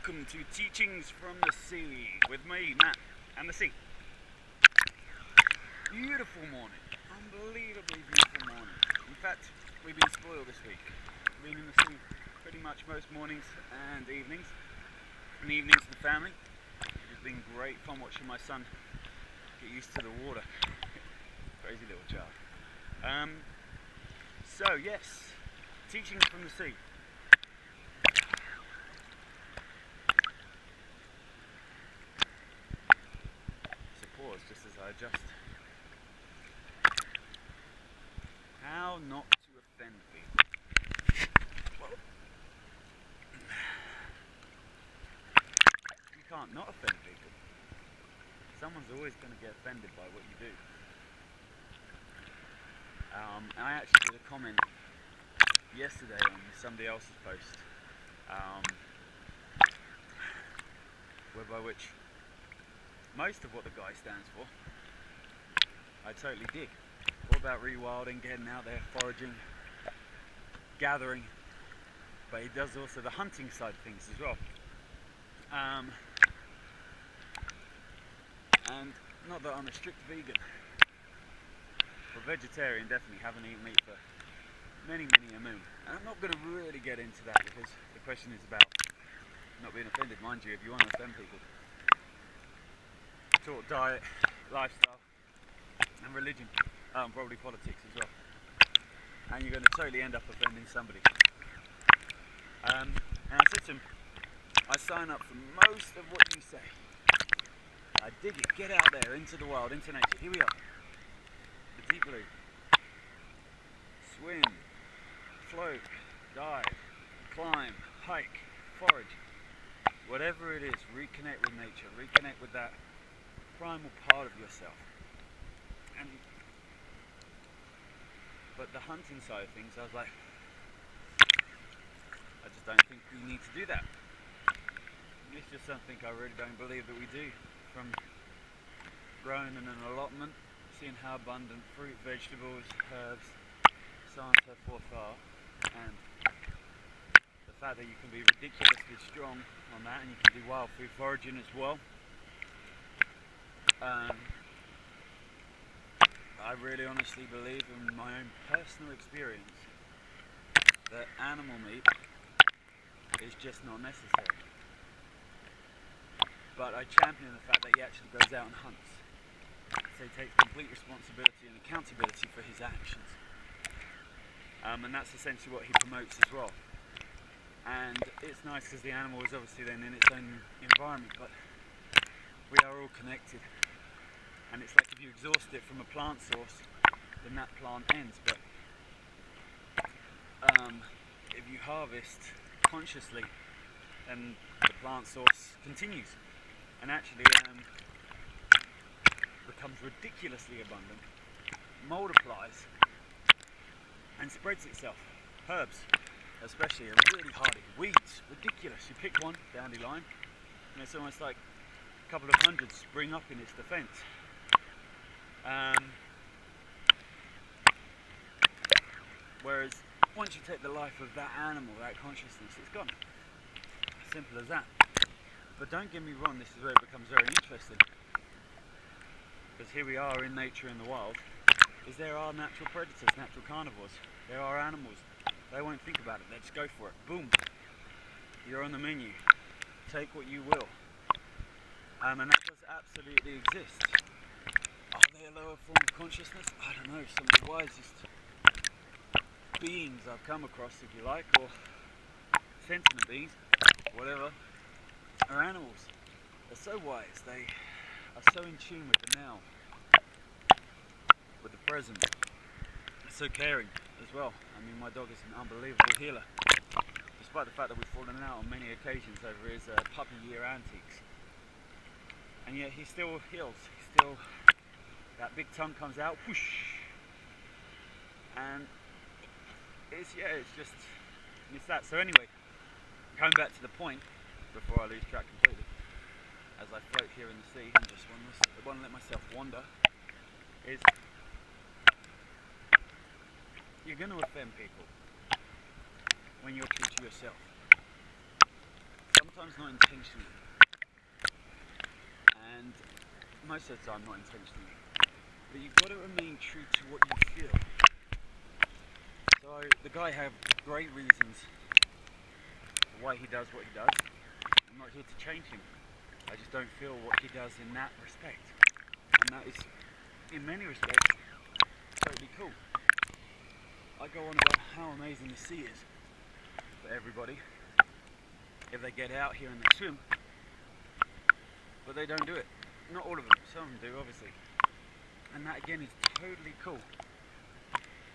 welcome to Teachings from the Sea with me, Matt, and the sea. Beautiful morning, unbelievably beautiful morning. In fact, we've been spoiled this week. We've been in the sea pretty much most mornings and evenings with the family. It's been great fun watching my son get used to the water. Crazy little child. So yes, Teachings from the Sea. Pause just as I adjust. How not to offend people. Well, you can't not offend people. Someone's always going to get offended by what you do. I actually did a comment yesterday on somebody else's post, whereby which most of what the guy stands for, I totally dig. All about rewilding, getting out there, foraging, gathering, but he does also the hunting side of things as well. And not that I'm a strict vegan, but vegetarian definitely, haven't eaten meat for many a moon. And I'm not going to really get into that because the question is about not being offended, mind you, if you want to offend people. Talk diet, lifestyle, and religion, probably politics as well, and you're going to totally end up offending somebody. And I said to him, I sign up for most of what you say. I dig it. Get out there into the wild, into nature. Here we are, the deep blue. Swim, float, dive, climb, hike, forage, whatever it is. Reconnect with nature. Reconnect with that primal part of yourself. But the hunting side of things, I was like, I just don't think we need to do that. It's just something I really don't believe that we do. From growing in an allotment, seeing how abundant fruit, vegetables, herbs, so on and so forth are, and the fact that you can be ridiculously strong on that, and you can do wild food foraging as well. I really honestly believe, in my own personal experience, that animal meat is just not necessary. But I champion the fact that he actually goes out and hunts. So he takes complete responsibility and accountability for his actions. And that's essentially what he promotes as well. And it's nice because the animal is obviously then in its own environment, but we are all connected. And it's like if you exhaust it from a plant source, then that plant ends. But if you harvest consciously, then the plant source continues and actually becomes ridiculously abundant, multiplies, and spreads itself. Herbs, especially, are really hardy. Weeds, ridiculous. You pick one, dandelion, and it's almost like a couple of hundred spring up in its defence. Whereas once you take the life of that animal, that consciousness, it's gone. Simple as that. But don't get me wrong, this is where it becomes very interesting. Because here we are in nature, in the wild, is there are natural predators, natural carnivores. There are animals. They won't think about it, they just go for it. Boom. You're on the menu. Take what you will. And that does absolutely exist. Are they a lower form of consciousness? I don't know. Some of the wisest beings I've come across, if you like, or sentient beings, whatever, are animals. They're so wise. They are so in tune with the now, with the present. They're so caring as well. I mean, my dog is an unbelievable healer. Despite the fact that we've fallen out on many occasions over his puppy year antics. And yet he still heals. He still, that big tongue comes out, whoosh, and it's just that. So anyway, coming back to the point, before I lose track completely, as I float here in the sea and just want to let myself wander, is you're going to offend people when you're true to yourself. Some sometimes not intentionally, and most of the time not intentionally. But you've got to remain true to what you feel. So the guy had great reasons for why he does what he does. I'm not here to change him. I just don't feel what he does in that respect. And that is, in many respects, totally cool. I go on about how amazing the sea is for everybody if they get out here and they swim, but they don't do it. Not all of them, some of them do obviously. And that again is totally cool.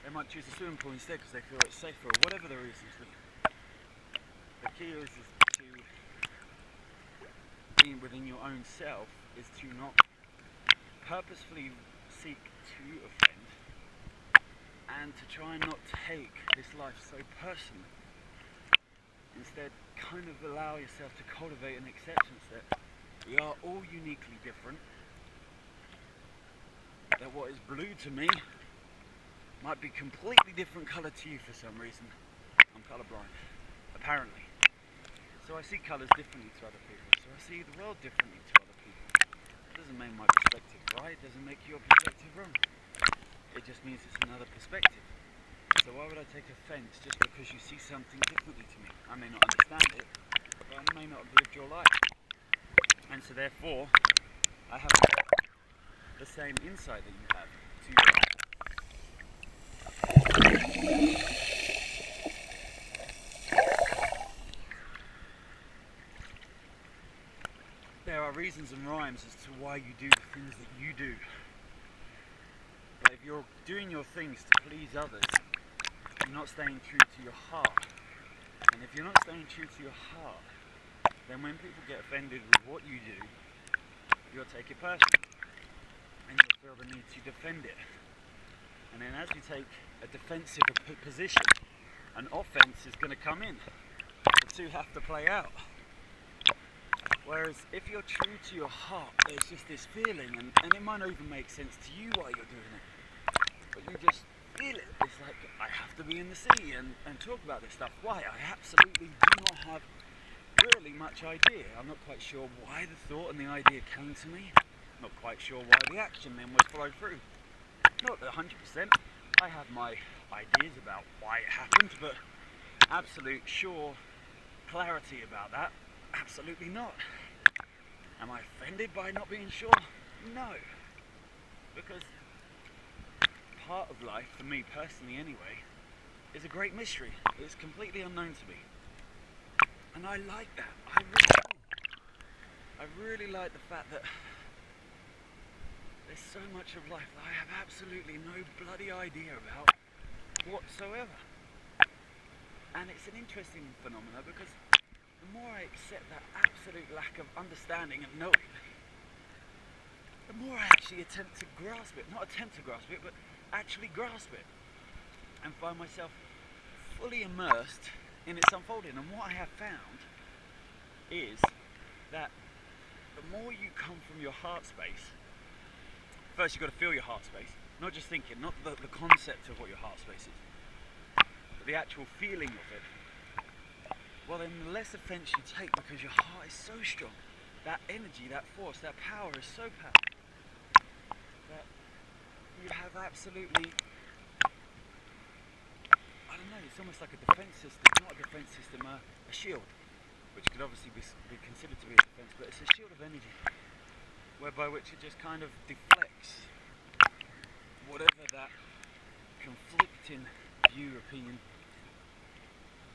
They might choose a swimming pool instead because they feel it's safer or whatever the reasons. The key is to being within your own self is to not purposefully seek to offend, and to try and not take this life so personally. Instead, kind of allow yourself to cultivate an acceptance that we are all uniquely different, that what is blue to me might be completely different colour to you for some reason. I'm colourblind, apparently. So I see colours differently to other people, so I see the world differently to other people. It doesn't make my perspective right, it doesn't make your perspective wrong. It just means it's another perspective. So why would I take offence just because you see something differently to me? I may not understand it, but I may not have lived your life. And so therefore, I have the same insight that you have to your life. There are reasons and rhymes as to why you do the things that you do. But if you're doing your things to please others, you're not staying true to your heart. And if you're not staying true to your heart, then when people get offended with what you do, you'll take it personally. And you'll feel the need to defend it. And then as you take a defensive position, an offense is going to come in. The two have to play out. Whereas if you're true to your heart, there's just this feeling, and it might not even make sense to you while you're doing it, but you just feel it. It's like, I have to be in the sea and talk about this stuff. Why? I absolutely do not have really much idea. I'm not quite sure why the thought and the idea came to me. Not quite sure why the action then was followed through. Not 100%. I have my ideas about why it happened, but absolute sure clarity about that, absolutely not. Am I offended by not being sure? No. Because part of life, for me personally anyway, is a great mystery. It's completely unknown to me. And I like that. I really do. I really like the fact that there's so much of life that I have absolutely no bloody idea about whatsoever. And it's an interesting phenomenon because the more I accept that absolute lack of understanding and knowing, the more I actually attempt to grasp it. Not attempt to grasp it, but actually grasp it. And find myself fully immersed in its unfolding. And what I have found is that the more you come from your heart space, first you've got to feel your heart space, not just thinking, not the concept of what your heart space is, but the actual feeling of it. Well then the less offence you take because your heart is so strong. That energy, that force, that power is so powerful that you have absolutely, I don't know, it's almost like a defence system, not a defence system, a shield, which could obviously be considered to be a defence, but it's a shield of energy, whereby which it just kind of deflects whatever that conflicting view, opinion,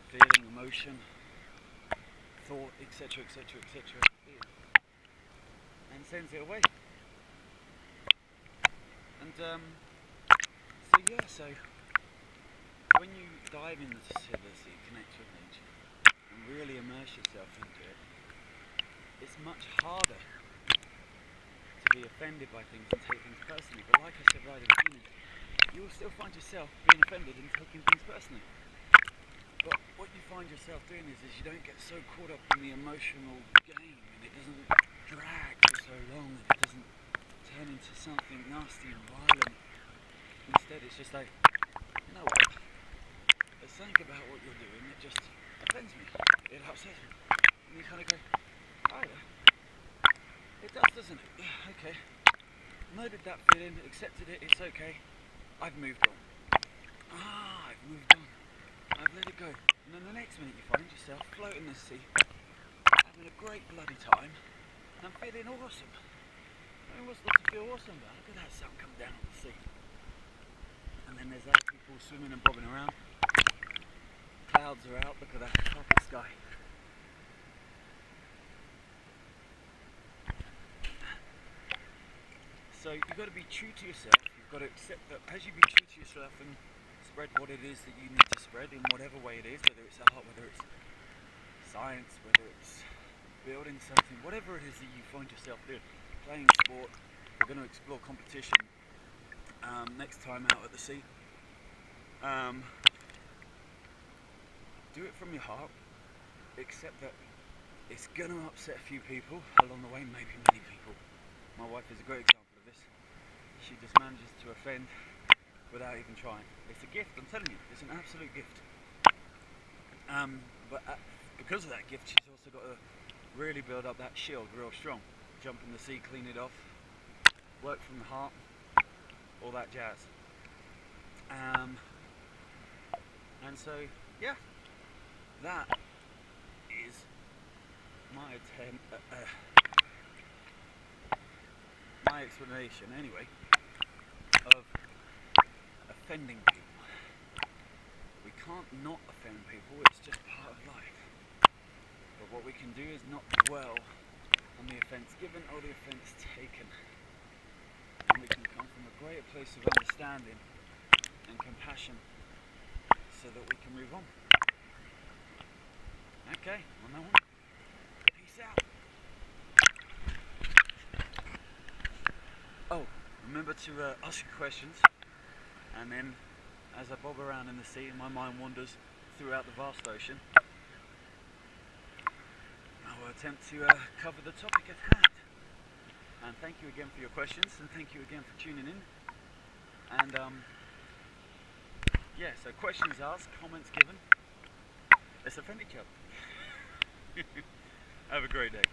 feeling, emotion, thought, etc, etc, etc is, and sends it away. And so when you dive into the sea, connect with nature, and really immerse yourself into it, it's much harder to be offended by things and take things personally. But like I said right at the beginning, you will still find yourself being offended and taking things personally. But what you find yourself doing is you don't get so caught up in the emotional game, and it doesn't drag for so long, and it doesn't turn into something nasty and violent. Instead it's just like, you know what, there's something about what you're doing that just offends me, it upsets me. And you kind of go, oh yeah, it does, doesn't it? Yeah, okay. Noted that feeling, accepted it, it's okay. I've moved on. I've moved on. I've let it go. And then the next minute you find yourself floating in the sea, having a great bloody time, and feeling awesome. I mean, what's not to feel awesome about? Look at that sun come down on the sea. And then there's other people swimming and bobbing around. Clouds are out, look at that carpet sky. So you've got to be true to yourself. You've got to accept that as you be true to yourself and spread what it is that you need to spread in whatever way it is, whether it's art, whether it's science, whether it's building something, whatever it is that you find yourself doing, playing sport. We're going to explore competition next time out at the sea. Do it from your heart. Accept that it's going to upset a few people along the way, maybe many people. My wife is a great example of this. She just manages to offend without even trying. It's a gift, I'm telling you, it's an absolute gift. But because of that gift, she's also got to really build up that shield real strong. Jump in the sea, clean it off, work from the heart, all that jazz. And so, yeah, that is my attempt, my explanation anyway, of offending people. We can't not offend people, it's just part of life. But what we can do is not dwell on the offence given or the offence taken. And we can come from a greater place of understanding and compassion so that we can move on. Okay, on that one, peace out. Oh, remember to ask your questions, and then as I bob around in the sea and my mind wanders throughout the vast ocean, I will attempt to cover the topic at hand. And thank you again for your questions, and thank you again for tuning in. And yeah, so questions asked, comments given. Let's offend each other. Have a great day.